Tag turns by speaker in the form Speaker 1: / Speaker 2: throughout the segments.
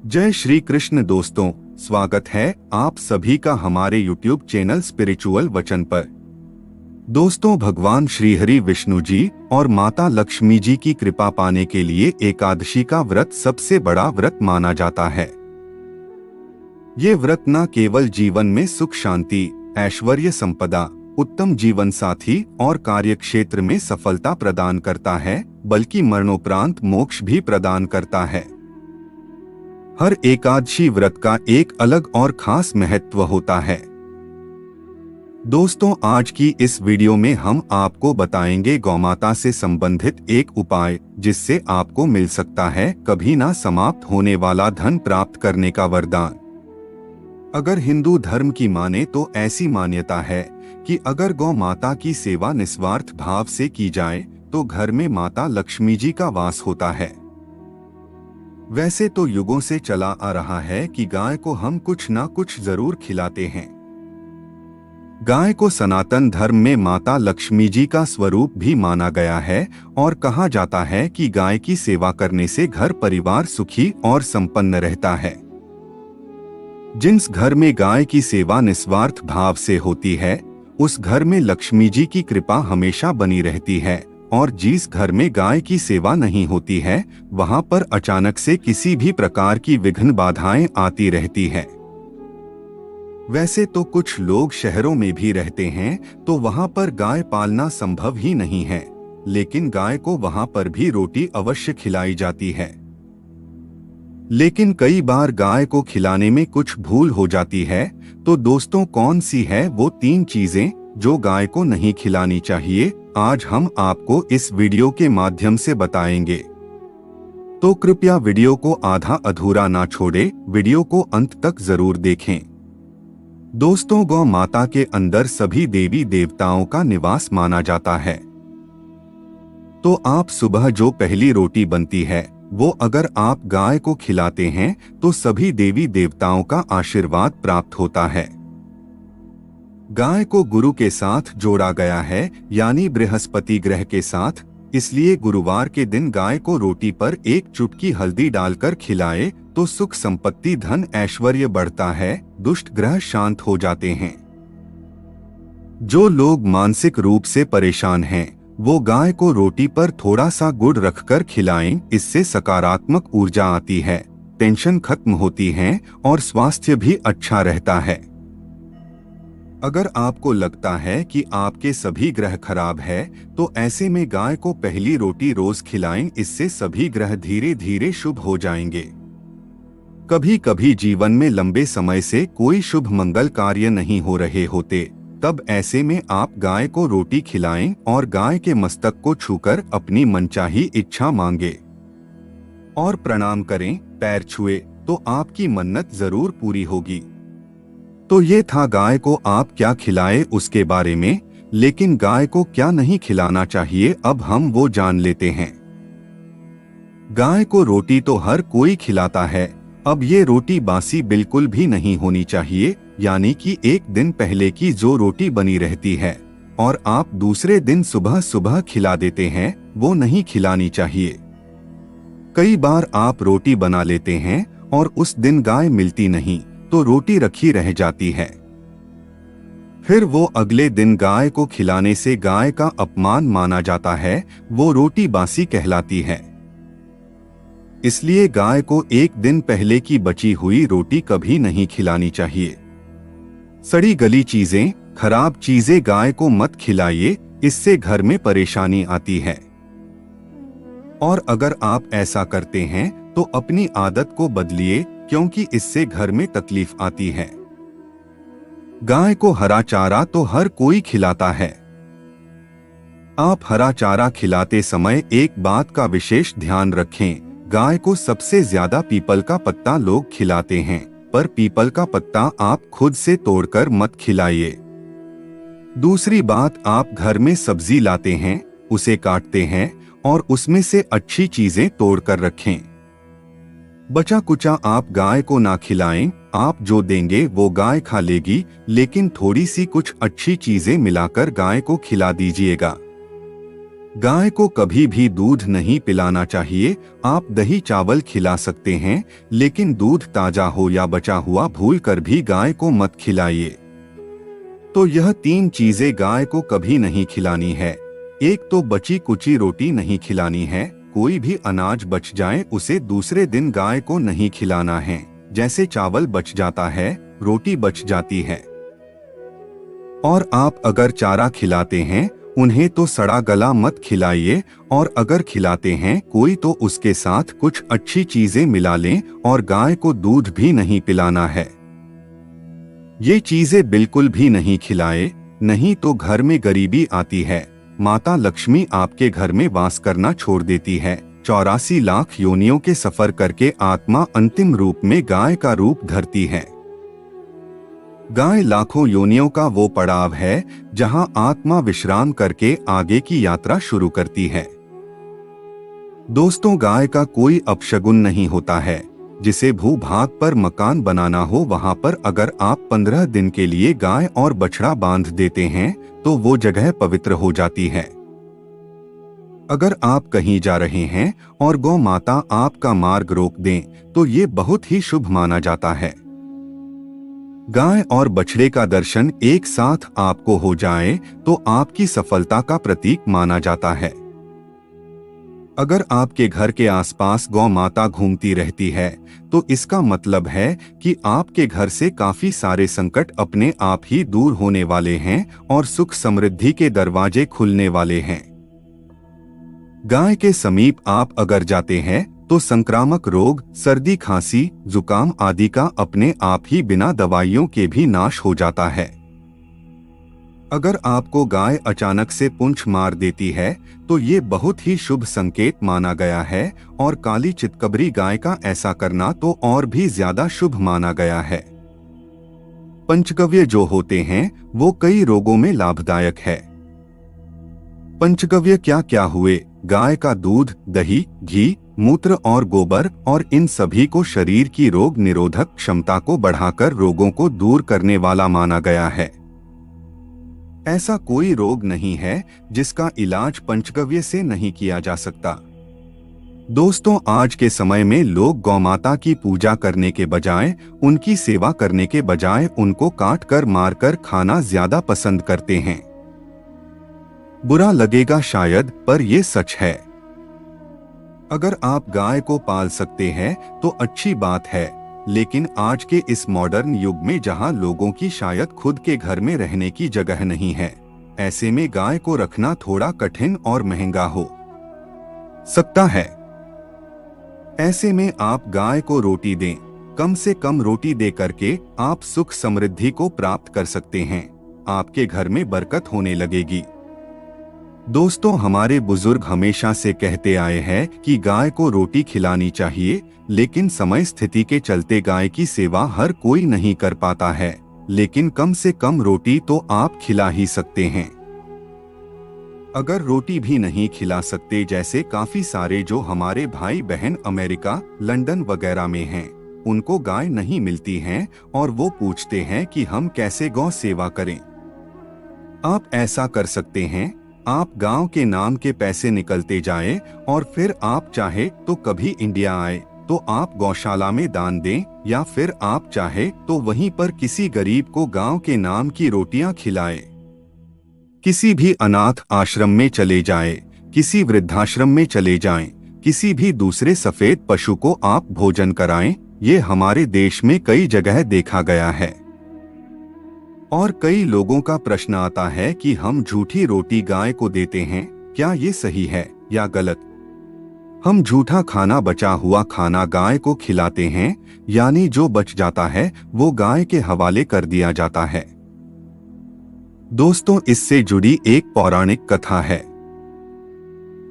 Speaker 1: जय श्री कृष्ण दोस्तों, स्वागत है आप सभी का हमारे YouTube चैनल स्पिरिचुअल वचन पर। दोस्तों, भगवान श्री हरि विष्णु जी और माता लक्ष्मी जी की कृपा पाने के लिए एकादशी का व्रत सबसे बड़ा व्रत माना जाता है। ये व्रत न केवल जीवन में सुख शांति, ऐश्वर्य संपदा, उत्तम जीवन साथी और कार्यक्षेत्र में सफलता प्रदान करता है, बल्कि मरणोपरांत मोक्ष भी प्रदान करता है। हर एकादशी व्रत का एक अलग और खास महत्व होता है। दोस्तों, आज की इस वीडियो में हम आपको बताएंगे गौमाता से संबंधित एक उपाय, जिससे आपको मिल सकता है कभी ना समाप्त होने वाला धन प्राप्त करने का वरदान। अगर हिंदू धर्म की माने तो ऐसी मान्यता है कि अगर गौ माता की सेवा निस्वार्थ भाव से की जाए तो घर में माता लक्ष्मी जी का वास होता है। वैसे तो युगों से चला आ रहा है कि गाय को हम कुछ ना कुछ जरूर खिलाते हैं। गाय को सनातन धर्म में माता लक्ष्मी जी का स्वरूप भी माना गया है और कहा जाता है कि गाय की सेवा करने से घर परिवार सुखी और संपन्न रहता है। जिस घर में गाय की सेवा निस्वार्थ भाव से होती है, उस घर में लक्ष्मी जी की कृपा हमेशा बनी रहती है, और जिस घर में गाय की सेवा नहीं होती है, वहां पर अचानक से किसी भी प्रकार की विघ्न बाधाएं आती रहती है। वैसे तो कुछ लोग शहरों में भी रहते हैं तो वहां पर गाय पालना संभव ही नहीं है, लेकिन गाय को वहां पर भी रोटी अवश्य खिलाई जाती है। लेकिन कई बार गाय को खिलाने में कुछ भूल हो जाती है। तो दोस्तों, कौन सी है वो 3 चीजें जो गाय को नहीं खिलानी चाहिए, आज हम आपको इस वीडियो के माध्यम से बताएंगे। तो कृपया वीडियो को आधा अधूरा ना छोड़े, वीडियो को अंत तक जरूर देखें। दोस्तों, गौ माता के अंदर सभी देवी देवताओं का निवास माना जाता है। तो आप सुबह जो पहली रोटी बनती है वो अगर आप गाय को खिलाते हैं तो सभी देवी देवताओं का आशीर्वाद प्राप्त होता है। गाय को गुरु के साथ जोड़ा गया है, यानी बृहस्पति ग्रह के साथ, इसलिए गुरुवार के दिन गाय को रोटी पर एक चुटकी हल्दी डालकर खिलाए तो सुख संपत्ति धन ऐश्वर्य बढ़ता है, दुष्ट ग्रह शांत हो जाते हैं। जो लोग मानसिक रूप से परेशान हैं, वो गाय को रोटी पर थोड़ा सा गुड़ रखकर खिलाएं, इससे सकारात्मक ऊर्जा आती है, टेंशन खत्म होती है और स्वास्थ्य भी अच्छा रहता है। अगर आपको लगता है कि आपके सभी ग्रह खराब है तो ऐसे में गाय को पहली रोटी रोज खिलाएं, इससे सभी ग्रह धीरे धीरे शुभ हो जाएंगे। कभी कभी जीवन में लंबे समय से कोई शुभ मंगल कार्य नहीं हो रहे होते, तब ऐसे में आप गाय को रोटी खिलाएं और गाय के मस्तक को छूकर अपनी मनचाही इच्छा मांगे और प्रणाम करें, पैर छुए तो आपकी मन्नत जरूर पूरी होगी। तो ये था गाय को आप क्या खिलाए उसके बारे में, लेकिन गाय को क्या नहीं खिलाना चाहिए अब हम वो जान लेते हैं। गाय को रोटी तो हर कोई खिलाता है, अब ये रोटी बासी बिल्कुल भी नहीं होनी चाहिए, यानी कि एक दिन पहले की जो रोटी बनी रहती है और आप दूसरे दिन सुबह सुबह खिला देते हैं, वो नहीं खिलानी चाहिए। कई बार आप रोटी बना लेते हैं और उस दिन गाय मिलती नहीं तो रोटी रखी रह जाती है, फिर वो अगले दिन गाय को खिलाने से गाय का अपमान माना जाता है, वो रोटी बासी कहलाती है। इसलिए गाय को एक दिन पहले की बची हुई रोटी कभी नहीं खिलानी चाहिए। सड़ी गली चीजें, खराब चीजें गाय को मत खिलाइए, इससे घर में परेशानी आती है। और अगर आप ऐसा करते हैं तो अपनी आदत को बदलिए, क्योंकि इससे घर में तकलीफ आती है। गाय को हरा चारा तो हर कोई खिलाता है। आप हरा चारा खिलाते समय एक बात का विशेष ध्यान रखें, गाय को सबसे ज्यादा पीपल का पत्ता लोग खिलाते हैं, पर पीपल का पत्ता आप खुद से तोड़कर मत खिलाइए। दूसरी बात, आप घर में सब्जी लाते हैं, उसे काटते हैं और उसमें से अच्छी चीजें तोड़कर रखें। बचा कुचा आप गाय को ना खिलाएं, आप जो देंगे वो गाय खा लेगी, लेकिन थोड़ी सी कुछ अच्छी चीजें मिलाकर गाय को खिला दीजिएगा। गाय को कभी भी दूध नहीं पिलाना चाहिए। आप दही चावल खिला सकते हैं, लेकिन दूध ताजा हो या बचा हुआ भूलकर भी गाय को मत खिलाइए। तो यह 3 चीजें गाय को कभी नहीं खिलानी है। एक तो बची कुची रोटी नहीं खिलानी है। कोई भी अनाज बच जाए उसे दूसरे दिन गाय को नहीं खिलाना है। जैसे चावल बच जाता है, रोटी बच जाती है। और आप अगर चारा खिलाते हैं उन्हें तो सड़ा गला मत खिलाइए, और अगर खिलाते हैं कोई तो उसके साथ कुछ अच्छी चीजें मिला लें। और गाय को दूध भी नहीं पिलाना है। ये चीजें बिल्कुल भी नहीं खिलाए, नहीं तो घर में गरीबी आती है। माता लक्ष्मी आपके घर में वास करना छोड़ देती है। 84 लाख योनियों के सफर करके आत्मा अंतिम रूप में गाय का रूप धरती है। गाय लाखों योनियों का वो पड़ाव है जहां आत्मा विश्राम करके आगे की यात्रा शुरू करती है। दोस्तों, गाय का कोई अपशगुन नहीं होता है। जिसे भूभाग पर मकान बनाना हो वहां पर अगर आप 15 दिन के लिए गाय और बछड़ा बांध देते हैं तो वो जगह पवित्र हो जाती है। अगर आप कहीं जा रहे हैं और गौ माता आपका मार्ग रोक दें तो ये बहुत ही शुभ माना जाता है। गाय और बछड़े का दर्शन एक साथ आपको हो जाए तो आपकी सफलता का प्रतीक माना जाता है। अगर आपके घर के आसपास गौ माता घूमती रहती है तो इसका मतलब है कि आपके घर से काफी सारे संकट अपने आप ही दूर होने वाले हैं और सुख समृद्धि के दरवाजे खुलने वाले हैं। गाय के समीप आप अगर जाते हैं तो संक्रामक रोग, सर्दी, खांसी, जुकाम आदि का अपने आप ही बिना दवाइयों के भी नाश हो जाता है। अगर आपको गाय अचानक से पूंछ मार देती है तो ये बहुत ही शुभ संकेत माना गया है, और काली चितकबरी गाय का ऐसा करना तो और भी ज्यादा शुभ माना गया है। पंचगव्य जो होते हैं वो कई रोगों में लाभदायक है। पंचगव्य क्या क्या हुए? गाय का दूध, दही, घी, मूत्र और गोबर, और इन सभी को शरीर की रोग निरोधक क्षमता को बढ़ाकर रोगों को दूर करने वाला माना गया है। ऐसा कोई रोग नहीं है जिसका इलाज पंचगव्य से नहीं किया जा सकता। दोस्तों, आज के समय में लोग गौमाता की पूजा करने के बजाय, उनकी सेवा करने के बजाय उनको काट कर मार कर खाना ज्यादा पसंद करते हैं। बुरा लगेगा शायद, पर ये सच है। अगर आप गाय को पाल सकते हैं तो अच्छी बात है, लेकिन आज के इस मॉडर्न युग में जहां लोगों की शायद खुद के घर में रहने की जगह नहीं है, ऐसे में गाय को रखना थोड़ा कठिन और महंगा हो सकता है। ऐसे में आप गाय को रोटी दें। कम से कम रोटी दे करके आप सुख समृद्धि को प्राप्त कर सकते हैं। आपके घर में बरकत होने लगेगी। दोस्तों, हमारे बुजुर्ग हमेशा से कहते आए हैं कि गाय को रोटी खिलानी चाहिए, लेकिन समय स्थिति के चलते गाय की सेवा हर कोई नहीं कर पाता है, लेकिन कम से कम रोटी तो आप खिला ही सकते हैं। अगर रोटी भी नहीं खिला सकते, जैसे काफी सारे जो हमारे भाई बहन अमेरिका, लंदन वगैरह में हैं, उनको गाय नहीं मिलती हैं और वो पूछते हैं कि हम कैसे गौ सेवा करें। आप ऐसा कर सकते हैं, आप गांव के नाम के पैसे निकलते जाए और फिर आप चाहे तो कभी इंडिया आए तो आप गौशाला में दान दें, या फिर आप चाहे तो वहीं पर किसी गरीब को गांव के नाम की रोटियां खिलाएं। किसी भी अनाथ आश्रम में चले जाएं, किसी वृद्धाश्रम में चले जाएं, किसी भी दूसरे सफेद पशु को आप भोजन कराएं। ये हमारे देश में कई जगह देखा गया है। और कई लोगों का प्रश्न आता है कि हम झूठी रोटी गाय को देते हैं, क्या ये सही है या गलत? हम झूठा खाना, बचा हुआ खाना गाय को खिलाते हैं, यानी जो बच जाता है वो गाय के हवाले कर दिया जाता है। दोस्तों, इससे जुड़ी एक पौराणिक कथा है।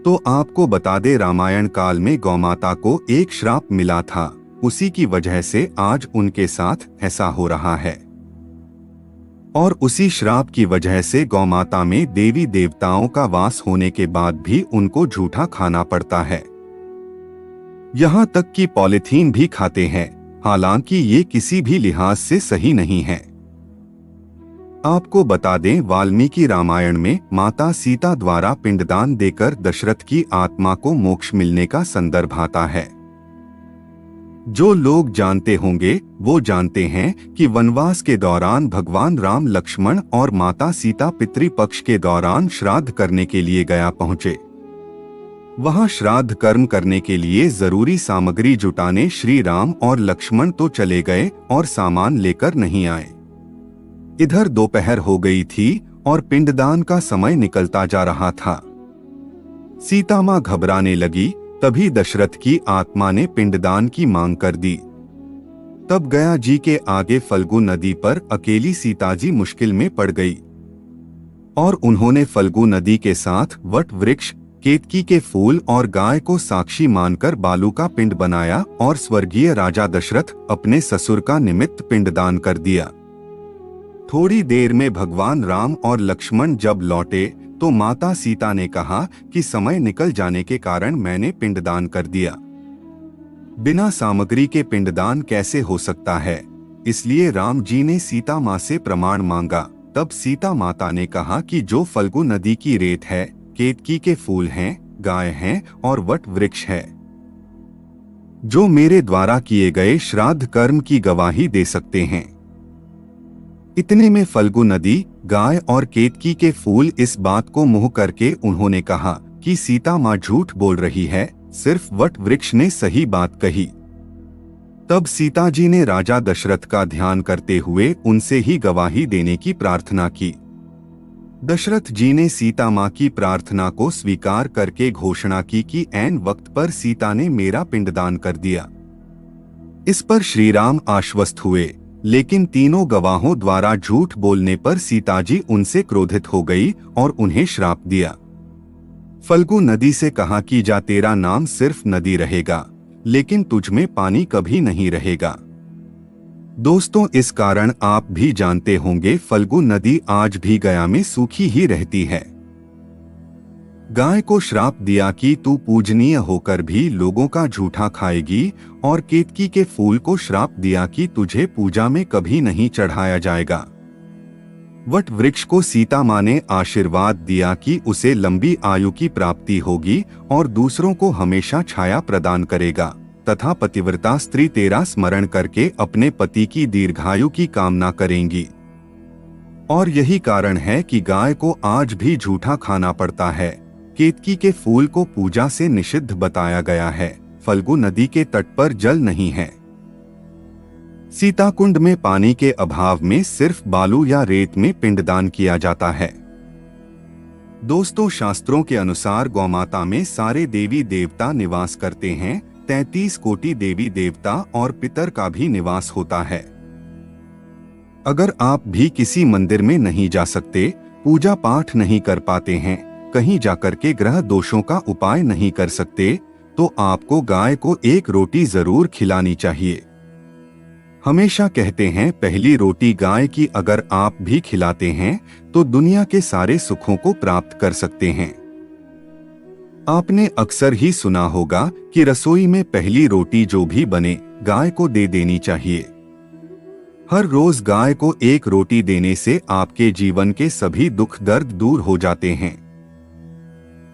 Speaker 1: तो आपको बता दे, रामायण काल में गौमाता को एक श्राप मिला था। उसी की वजह से आज उनके साथ ऐसा हो रहा है। और उसी श्राप की वजह से गौमाता में देवी देवताओं का वास होने के बाद भी उनको झूठा खाना पड़ता है। यहाँ तक कि पॉलीथीन भी खाते हैं, हालांकि ये किसी भी लिहाज से सही नहीं है। आपको बता दें, वाल्मीकि रामायण में माता सीता द्वारा पिंडदान देकर दशरथ की आत्मा को मोक्ष मिलने का संदर्भ आता है। जो लोग जानते होंगे वो जानते हैं कि वनवास के दौरान भगवान राम लक्ष्मण और माता सीता पितृपक्ष के दौरान श्राद्ध करने के लिए गया पहुंचे। वहां श्राद्ध कर्म करने के लिए जरूरी सामग्री जुटाने श्री राम और लक्ष्मण तो चले गए और सामान लेकर नहीं आए। इधर दोपहर हो गई थी और पिंडदान का समय निकलता जा रहा था। सीता मां घबराने लगी। तभी दशरथ की आत्मा ने पिंडदान की मांग कर दी। तब गया जी के आगे फल्गु नदी पर अकेली सीताजी मुश्किल में पड़ गई और उन्होंने फल्गु नदी के साथ वट वृक्ष, केतकी के फूल और गाय को साक्षी मानकर बालू का पिंड बनाया और स्वर्गीय राजा दशरथ अपने ससुर का निमित्त पिंडदान कर दिया। थोड़ी देर में भगवान राम और लक्ष्मण जब लौटे तो माता सीता ने कहा कि समय निकल जाने के कारण मैंने पिंडदान कर दिया। बिना सामग्री के पिंडदान कैसे हो सकता है, इसलिए राम जी ने सीता माँ से प्रमाण मांगा। तब सीता माता ने कहा कि जो फल्गु नदी की रेत है, केतकी के फूल हैं, गाय हैं और वट वृक्ष है, जो मेरे द्वारा किए गए श्राद्ध कर्म की गवाही दे सकते हैं। इतने में फल्गु नदी, गाय और केतकी के फूल इस बात को मुंह करके उन्होंने कहा कि सीता माँ झूठ बोल रही है, सिर्फ वट वृक्ष ने सही बात कही। तब सीता जी ने राजा दशरथ का ध्यान करते हुए उनसे ही गवाही देने की प्रार्थना की। दशरथ जी ने सीता माँ की प्रार्थना को स्वीकार करके घोषणा की कि ऐन वक्त पर सीता ने मेरा पिंडदान कर दिया। इस पर श्री राम आश्वस्त हुए, लेकिन तीनों गवाहों द्वारा झूठ बोलने पर सीताजी उनसे क्रोधित हो गई और उन्हें श्राप दिया। फल्गु नदी से कहा कि जा तेरा नाम सिर्फ नदी रहेगा, लेकिन तुझ में पानी कभी नहीं रहेगा। दोस्तों, इस कारण आप भी जानते होंगे फल्गु नदी आज भी गया में सूखी ही रहती है। गाय को श्राप दिया कि तू पूजनीय होकर भी लोगों का झूठा खाएगी और केतकी के फूल को श्राप दिया कि तुझे पूजा में कभी नहीं चढ़ाया जाएगा। वट वृक्ष को सीता माँ ने आशीर्वाद दिया कि उसे लंबी आयु की प्राप्ति होगी और दूसरों को हमेशा छाया प्रदान करेगा तथा पतिव्रता स्त्री तेरा स्मरण करके अपने पति की दीर्घायु की कामना करेंगी। और यही कारण है कि गाय को आज भी झूठा खाना पड़ता है। केतकी के फूल को पूजा से निषिद्ध बताया गया है। फल्गु नदी के तट पर जल नहीं है। सीताकुंड में पानी के अभाव में सिर्फ बालू या रेत में पिंडदान किया जाता है। दोस्तों, शास्त्रों के अनुसार गौमाता में सारे देवी देवता निवास करते हैं। 33 कोटि देवी देवता और पितर का भी निवास होता है। अगर आप भी किसी मंदिर में नहीं जा सकते, पूजा पाठ नहीं कर पाते हैं, कहीं जाकर के ग्रह दोषों का उपाय नहीं कर सकते, तो आपको गाय को एक रोटी जरूर खिलानी चाहिए। हमेशा कहते हैं पहली रोटी गाय की अगर आप भी खिलाते हैं तो दुनिया के सारे सुखों को प्राप्त कर सकते हैं। आपने अक्सर ही सुना होगा कि रसोई में पहली रोटी जो भी बने गाय को दे देनी चाहिए। हर रोज गाय को एक रोटी देने से आपके जीवन के सभी दुख दर्द दूर हो जाते हैं।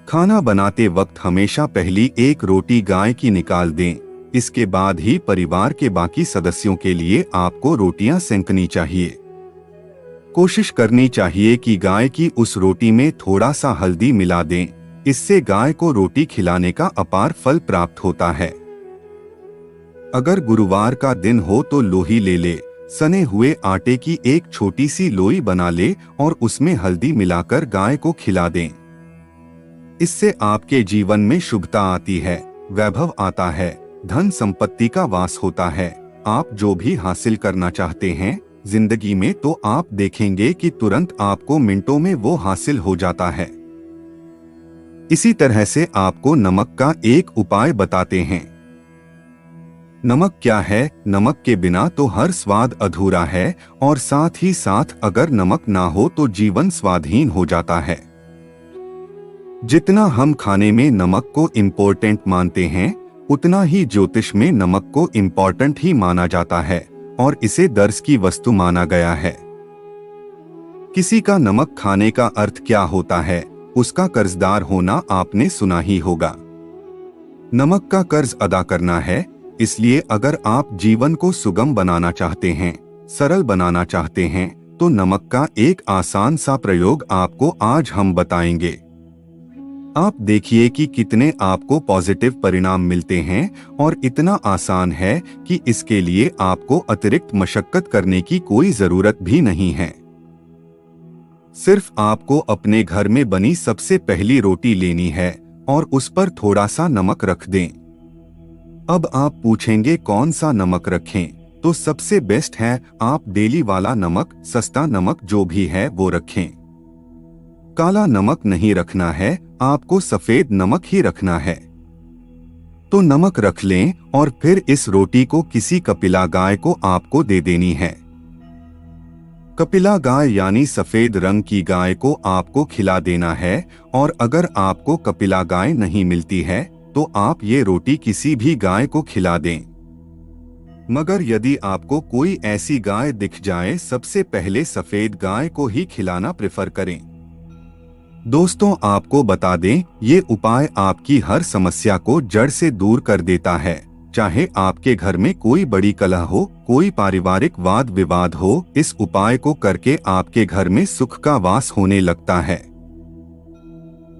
Speaker 1: खाना बनाते वक्त हमेशा पहली एक रोटी गाय की निकाल दें, इसके बाद ही परिवार के बाकी सदस्यों के लिए आपको रोटियां सेंकनी चाहिए। कोशिश करनी चाहिए कि गाय की उस रोटी में थोड़ा सा हल्दी मिला दें, इससे गाय को रोटी खिलाने का अपार फल प्राप्त होता है। अगर गुरुवार का दिन हो तो लोही ले ले, सने हुए आटे की एक छोटी सी लोई बना ले और उसमें हल्दी मिलाकर गाय को खिला दें। इससे आपके जीवन में शुभता आती है, वैभव आता है, धन संपत्ति का वास होता है। आप जो भी हासिल करना चाहते हैं जिंदगी में तो आप देखेंगे कि तुरंत आपको मिनटों में वो हासिल हो जाता है। इसी तरह से आपको नमक का एक उपाय बताते हैं। नमक क्या है? नमक के बिना तो हर स्वाद अधूरा है और साथ ही साथ अगर नमक ना हो तो जीवन स्वादहीन हो जाता है। जितना हम खाने में नमक को इम्पोर्टेंट मानते हैं उतना ही ज्योतिष में नमक को इम्पोर्टेंट ही माना जाता है और इसे दर्श की वस्तु माना गया है। किसी का नमक खाने का अर्थ क्या होता है, उसका कर्जदार होना आपने सुना ही होगा। नमक का कर्ज अदा करना है, इसलिए अगर आप जीवन को सुगम बनाना चाहते हैं, सरल बनाना चाहते हैं, तो नमक का एक आसान सा प्रयोग आपको आज हम बताएंगे। आप देखिए कि कितने आपको पॉजिटिव परिणाम मिलते हैं और इतना आसान है कि इसके लिए आपको अतिरिक्त मशक्कत करने की कोई जरूरत भी नहीं है। सिर्फ आपको अपने घर में बनी सबसे पहली रोटी लेनी है और उस पर थोड़ा सा नमक रख दें। अब आप पूछेंगे कौन सा नमक रखें, तो सबसे बेस्ट है आप डेली वाला नमक, सस्ता नमक जो भी है वो रखें। काला नमक नहीं रखना है, आपको सफेद नमक ही रखना है। तो नमक रख लें और फिर इस रोटी को किसी कपिला गाय को आपको दे देनी है। कपिला गाय यानी सफेद रंग की गाय को आपको खिला देना है। और अगर आपको कपिला गाय नहीं मिलती है तो आप ये रोटी किसी भी गाय को खिला दें। मगर यदि आपको कोई ऐसी गाय दिख जाए, सबसे पहले सफेद गाय को ही खिलाना प्रेफर करें। दोस्तों, आपको बता दें, ये उपाय आपकी हर समस्या को जड़ से दूर कर देता है। चाहे आपके घर में कोई बड़ी कलह हो, कोई पारिवारिक वाद विवाद हो, इस उपाय को करके आपके घर में सुख का वास होने लगता है।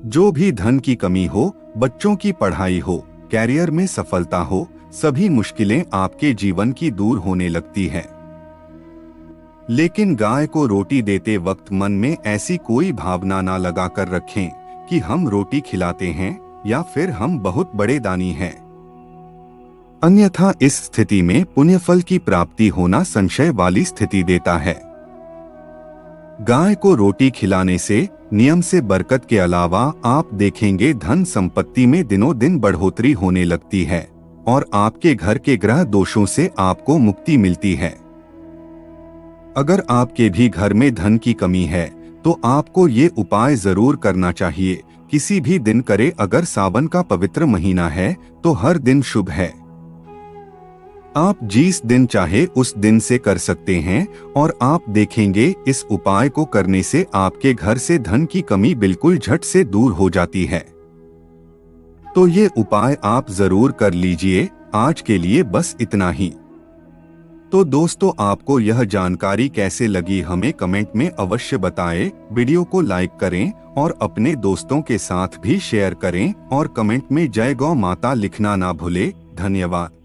Speaker 1: जो भी धन की कमी हो, बच्चों की पढ़ाई हो, कैरियर में सफलता हो, सभी मुश्किलें आपके जीवन की दूर होने लगती है। लेकिन गाय को रोटी देते वक्त मन में ऐसी कोई भावना ना लगा कर रखें कि हम रोटी खिलाते हैं या फिर हम बहुत बड़े दानी हैं। अन्यथा इस स्थिति में पुण्यफल की प्राप्ति होना संशय वाली स्थिति देता है। गाय को रोटी खिलाने से नियम से बरकत के अलावा आप देखेंगे धन संपत्ति में दिनों दिन बढ़ोतरी होने लगती है और आपके घर के ग्रह दोषों से आपको मुक्ति मिलती है। अगर आपके भी घर में धन की कमी है तो आपको ये उपाय जरूर करना चाहिए। किसी भी दिन करे, अगर सावन का पवित्र महीना है तो हर दिन शुभ है। आप जिस दिन चाहे उस दिन से कर सकते हैं और आप देखेंगे इस उपाय को करने से आपके घर से धन की कमी बिल्कुल झट से दूर हो जाती है। तो ये उपाय आप जरूर कर लीजिए। आज के लिए बस इतना ही। तो दोस्तों, आपको यह जानकारी कैसे लगी हमें कमेंट में अवश्य बताएं। वीडियो को लाइक करें और अपने दोस्तों के साथ भी शेयर करें और कमेंट में जय गौ माता लिखना ना भूलें। धन्यवाद।